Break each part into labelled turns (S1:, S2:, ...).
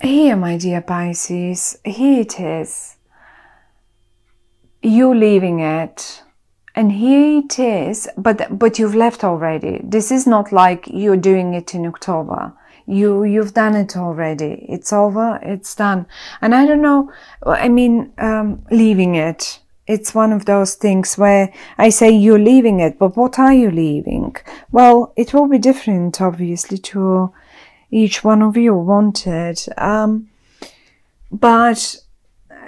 S1: Here, my dear Pisces, here it is. You leaving it. And here it is, but you've left already. This is not like you're doing it in October. You've done it already. It's over, it's done. And I don't know, I mean, leaving it. It's one of those things where I say you're leaving it, but what are you leaving? Well, it will be different, obviously, to each one of you wanted. But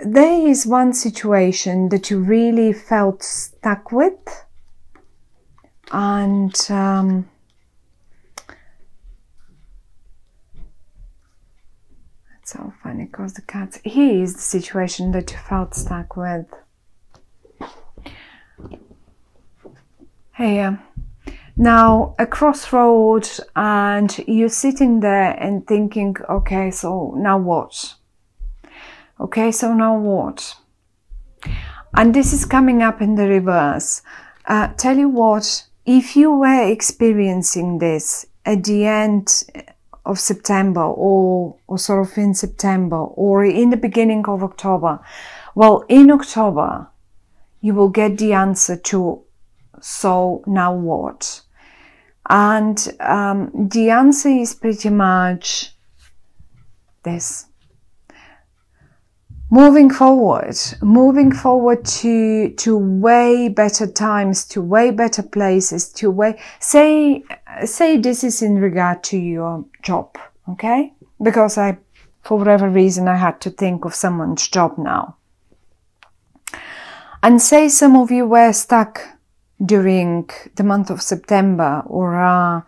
S1: there is one situation that you really felt stuck with, and it's so funny because the cats. Here is the situation that you felt stuck with. Here, now a crossroad, and you're sitting there and thinking, okay, so now what? Okay, so now what? And this is coming up in the reverse. Tell you what, if you were experiencing this at the end of September or sort of in September or in the beginning of October, well, in October, you will get the answer to, so now what? And the answer is pretty much this. Moving forward to way better times, to way better places, to way, say this is in regard to your job, okay? Because for whatever reason, I had to think of someone's job now. And say some of you were stuck during the month of September or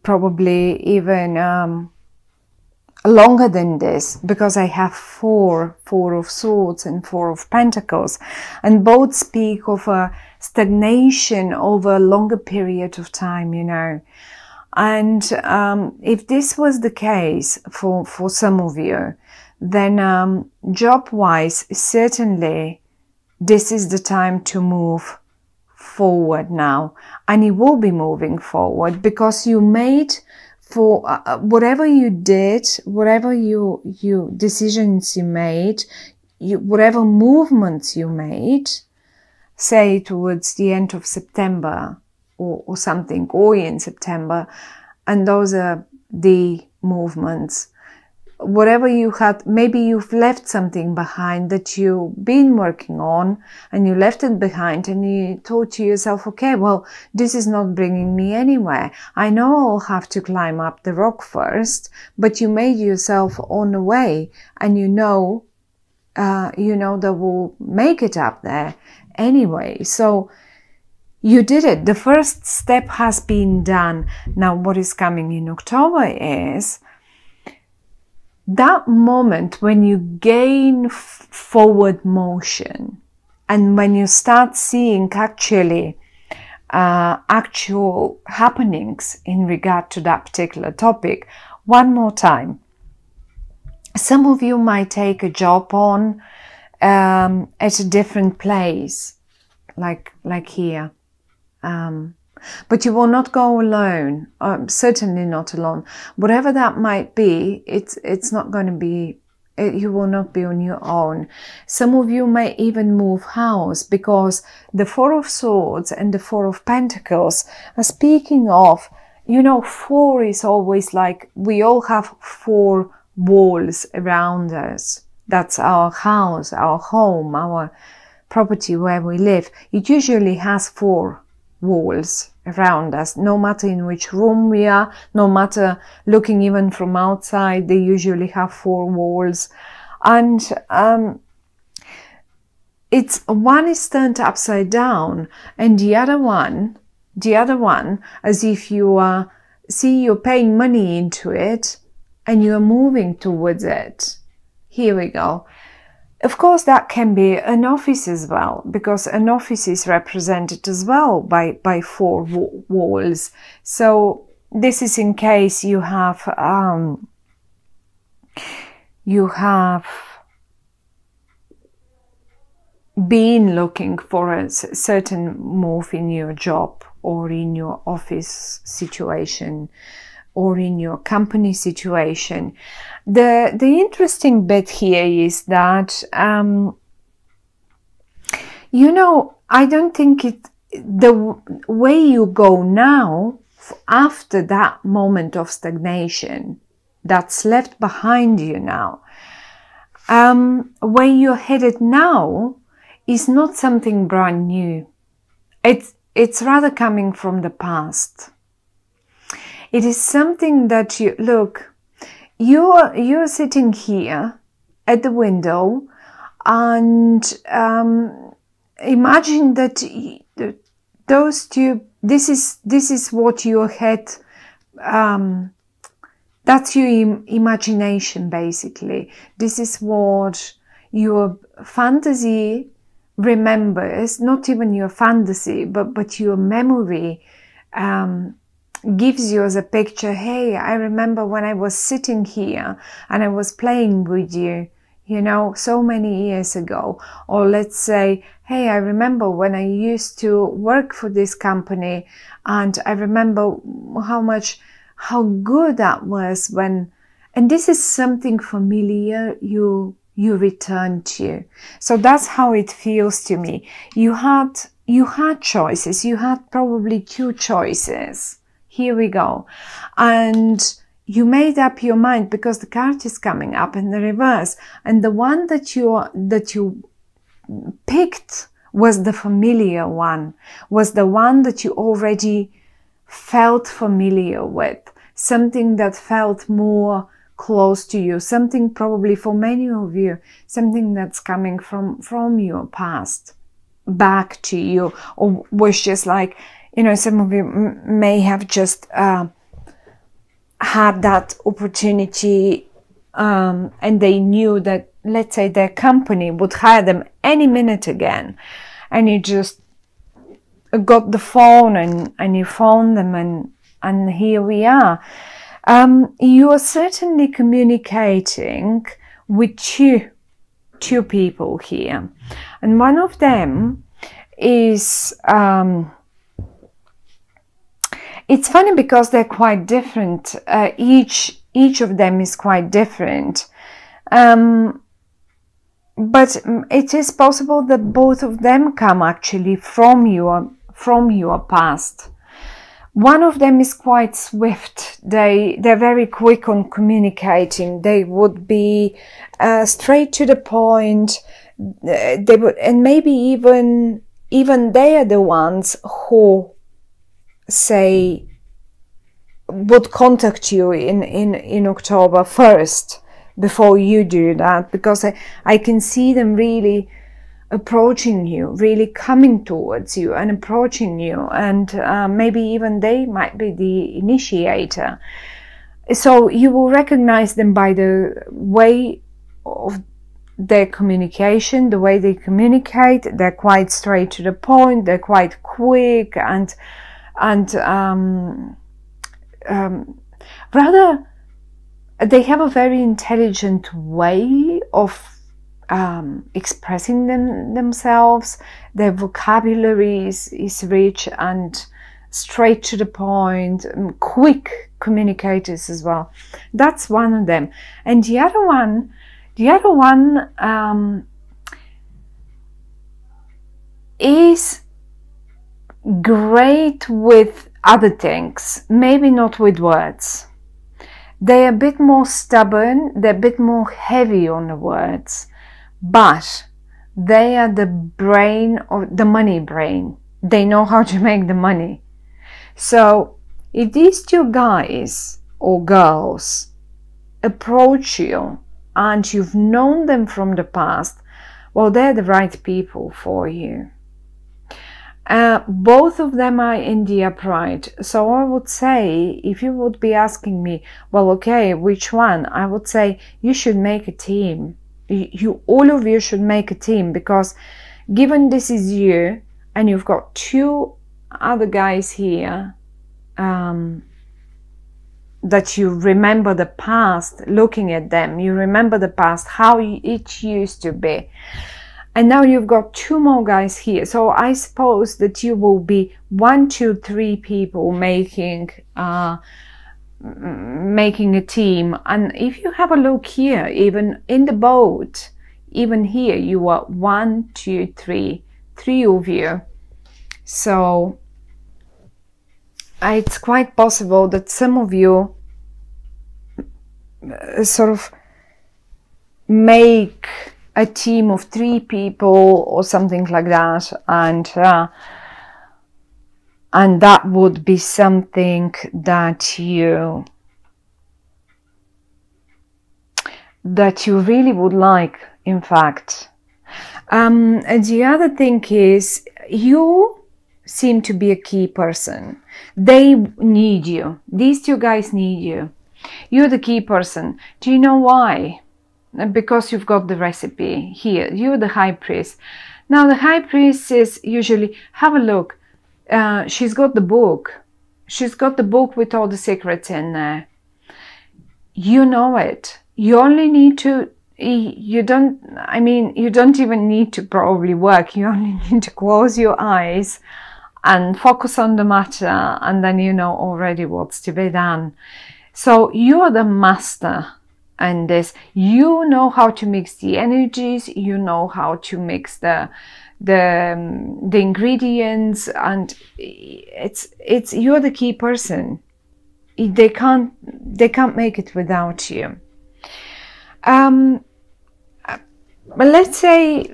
S1: probably even longer than this, because I have four of swords and 4 of pentacles, and both speak of a stagnation over a longer period of time, you know. And if this was the case for some of you, then job-wise, certainly this is the time to move forward now, and you will be moving forward because you made for whatever you did, whatever you decisions you made, whatever movements you made, say towards the end of September or something, or in September, and those are the movements. Whatever you had, maybe you've left something behind that you've been working on, and you left it behind and you thought to yourself, okay, well, this is not bringing me anywhere. I know I'll have to climb up the rock first, but you made yourself on the way, and you know that will make it up there anyway. So you did it. The first step has been done. Now what is coming in October is that moment when you gain forward motion, and when you start seeing actually actual happenings in regard to that particular topic. One more time. Some of you might take a job on at a different place, like here. But you will not go alone, certainly not alone. Whatever that might be, it's not going to be, you will not be on your own. Some of you may even move house, because the 4 of Swords and the 4 of Pentacles are speaking of, 4 is always like, we all have 4 walls around us. That's our house, our home, our property where we live. It usually has 4 walls around us, no matter in which room we are, no matter looking even from outside, they usually have 4 walls. And it's one is turned upside down, and the other one, as if you are, you're paying money into it and you're moving towards it. Here we go. Of course, that can be an office as well, because an office is represented as well by 4 walls. So this is in case you have been looking for a certain move in your job or in your office situation, or in your company situation. The interesting bit here is that, you know, I don't think the way you go now, after that moment of stagnation that's left behind you now, where you're headed now is not something brand new. It's rather coming from the past. It is something that you, look, you're sitting here at the window, and imagine that those two, this is what your head, that's your imagination basically. This is what your fantasy remembers, not even your fantasy, but your memory gives you as a picture. Hey, I remember when I was sitting here and I was playing with you, you know, so many years ago. Or let's say, hey, I remember when I used to work for this company, and I remember how good that was when, and this is something familiar you return to. So that's how it feels to me. You had choices. You had probably two choices. Here we go. And you made up your mind, because the card is coming up in the reverse. And the one that you picked was the familiar one, was the one that you already felt familiar with, something that felt more close to you, something probably for many of you, something that's coming from your past back to you, or was just like, you know, some of you may have just had that opportunity, and they knew that, let's say, their company would hire them any minute again, and you just got the phone and you phoned them, and here we are. You are certainly communicating with two people here, and one of them is, it's funny because they're quite different. Each of them is quite different, but it is possible that both of them come actually from your past. One of them is quite swift. They're very quick on communicating. They would be straight to the point. They would, and maybe even they are the ones who, say, would contact you in October first, before you do that, because I can see them really approaching you, really coming towards you and approaching you, and maybe even they might be the initiator. So you will recognize them by the way of their communication, the way they communicate. They're quite straight to the point, they're quite quick, and rather, they have a very intelligent way of expressing themselves. Their vocabulary is rich and straight to the point, quick communicators as well. That's one of them. And the other one is great with other things, maybe not with words. They're a bit more stubborn, they're a bit more heavy on the words, but they are the brain, or the money brain. They know how to make the money. So if these two guys or girls approach you and you've known them from the past, well, they're the right people for you. Both of them are in the upright. So I would say, if you would be asking me, well, okay, which one? I would say you should make a team. All of you should make a team, because given this is you and you've got two other guys here, that you remember the past, looking at them, you remember the past, how it used to be. And now you've got two more guys here. So I suppose that you will be 1, 2, 3 people making making a team. And if you have a look here, even in the boat, even here, you are 1, 2, 3, 3 of you. So it's quite possible that some of you sort of make a team of 3 people or something like that, and that would be something that you really would like, in fact. And the other thing is, you seem to be a key person. They need you. These 2 guys need you. You're the key person. Do you know why? Because you've got the recipe here. You're the high priest. Now the high priestess usually, have a look. She's got the book. She's got the book with all the secrets in there. You know it. You only need to, you don't even need to probably work. You only need to close your eyes and focus on the matter, and then you know already what's to be done. So you're the master in this. You know how to mix the energies. You know how to mix the ingredients, and it's you're the key person. They can't make it without you. But let's say,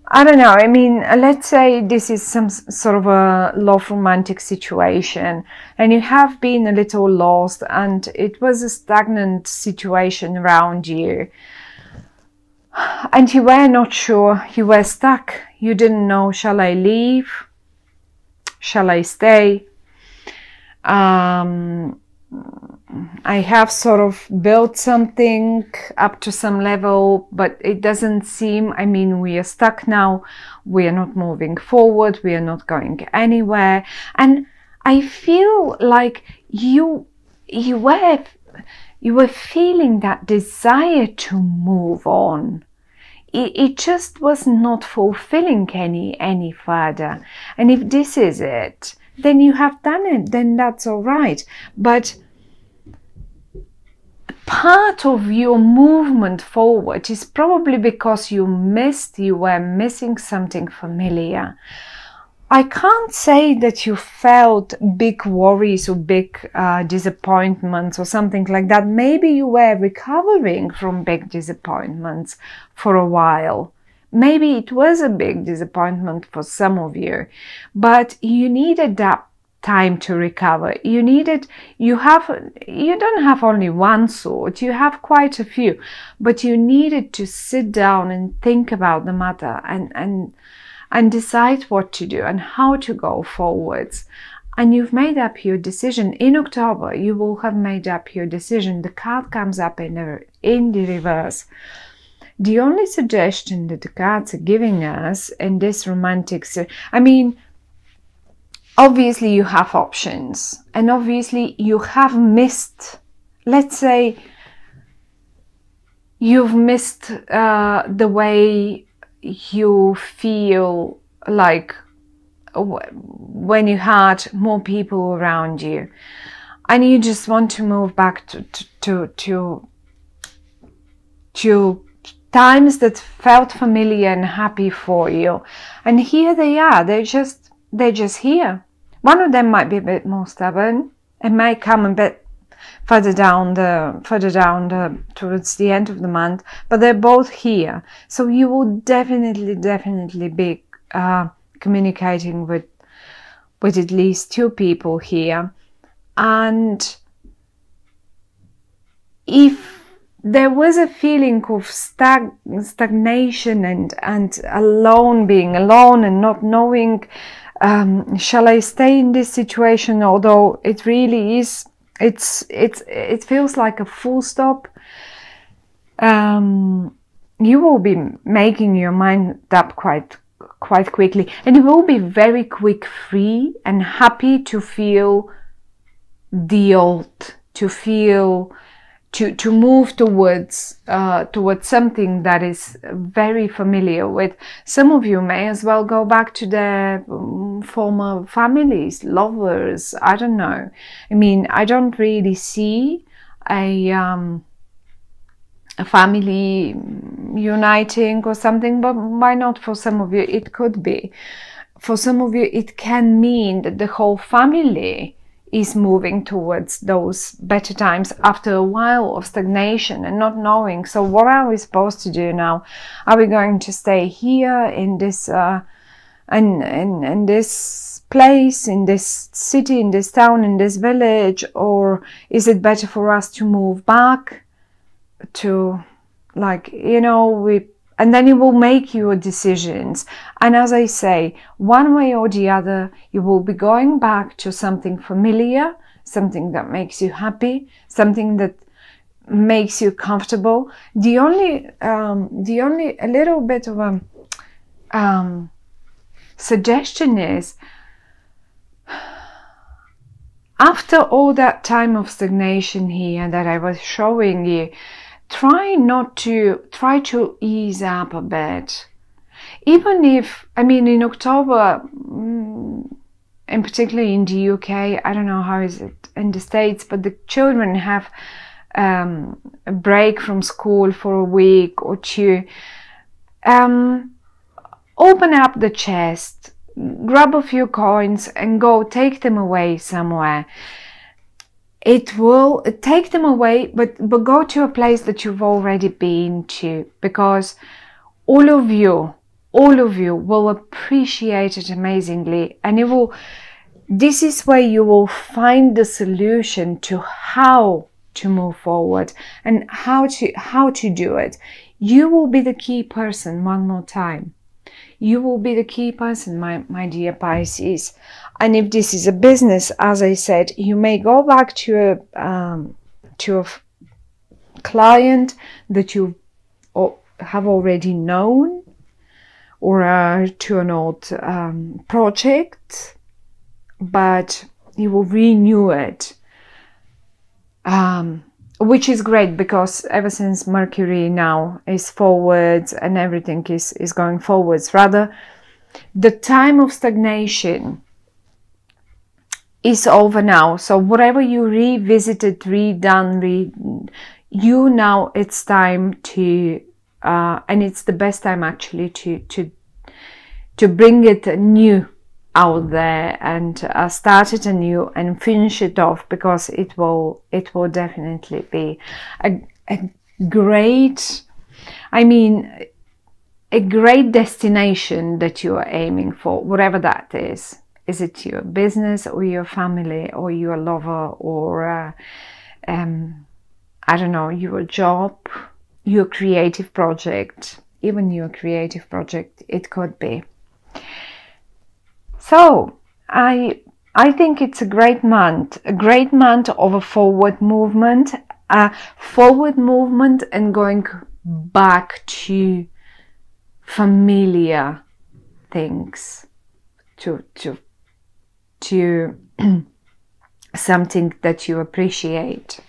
S1: I don't know, I mean, let's say this is some sort of a love romantic situation, and you have been a little lost, and it was a stagnant situation around you, and you were not sure, you were stuck, you didn't know, shall I leave, shall I stay? I have sort of built something up to some level, but it doesn't seem, I mean, we are stuck now, we are not moving forward, we are not going anywhere. And I feel like you were feeling that desire to move on. It just was not fulfilling any further. And if this is it, then you have done it, then that's all right. But part of your movement forward is probably because you were missing something familiar. I can't say that you felt big worries or big disappointments or something like that. Maybe you were recovering from big disappointments for a while. Maybe it was a big disappointment for some of you, but you needed that time to recover. You don't have only one sword, you have quite a few, but you needed to sit down and think about the matter and decide what to do and how to go forwards. And you've made up your decision. In October, you will have made up your decision. The card comes up in the reverse. The only suggestion that the cards are giving us in this romantic, I mean, obviously you have options, and obviously you have missed, let's say, you've missed the way you feel like when you had more people around you, and you just want to move back to times that felt familiar and happy for you. And here they are, they're just here. One of them might be a bit more stubborn. It may come a bit further down towards the end of the month, but they're both here. So you will definitely be communicating with at least 2 people here. And if there was a feeling of stagnation and being alone and not knowing, shall I stay in this situation? Although it really is, it feels like a full stop. You will be making your mind up quite quickly, and you will be very free and happy to feel the old, to to move towards something that is very familiar with. Some of you may as well go back to their former families, lovers, I don't know. I mean, I don't really see a family uniting or something, but why not? For some of you it could be. For some of you it can mean that the whole family is moving towards those better times after a while of stagnation and not knowing. So what are we supposed to do now? Are we going to stay here in this in this place, in this city, in this town, in this village, or is it better for us to move back to, like, you know, and then you will make your decisions. And as I say, one way or the other, you will be going back to something familiar, something that makes you happy, something that makes you comfortable. The only a little bit of a suggestion is, after all that time of stagnation here that I was showing you, try to ease up a bit. Even if, I mean, in October, and particularly in the UK, I don't know how is it in the States, but the children have a break from school for a week or two. Open up the chest, grab a few coins and go take them away somewhere. It will take them away, but go to a place that you've already been to, because all of you will appreciate it amazingly, and this is where you will find the solution to how to move forward and how to do it. You will be the key person. One more time, you will be the key person, my dear Pisces. And if this is a business, as I said, you may go back to a client that you have already known, or to an old project, but you will renew it, which is great, because ever since Mercury now is forwards and everything is going forwards, rather, the time of stagnation is over now. So whatever you revisited, redone, you now, it's time to, and it's the best time actually to bring it new out there and start it anew and finish it off, because it will definitely be a great, I mean, a great destination that you are aiming for, whatever that is. Is it your business or your family or your lover, or I don't know, your job, your creative project, even your creative project, it could be. So I think it's a great month of a forward movement and going back to familiar things, to something that you appreciate.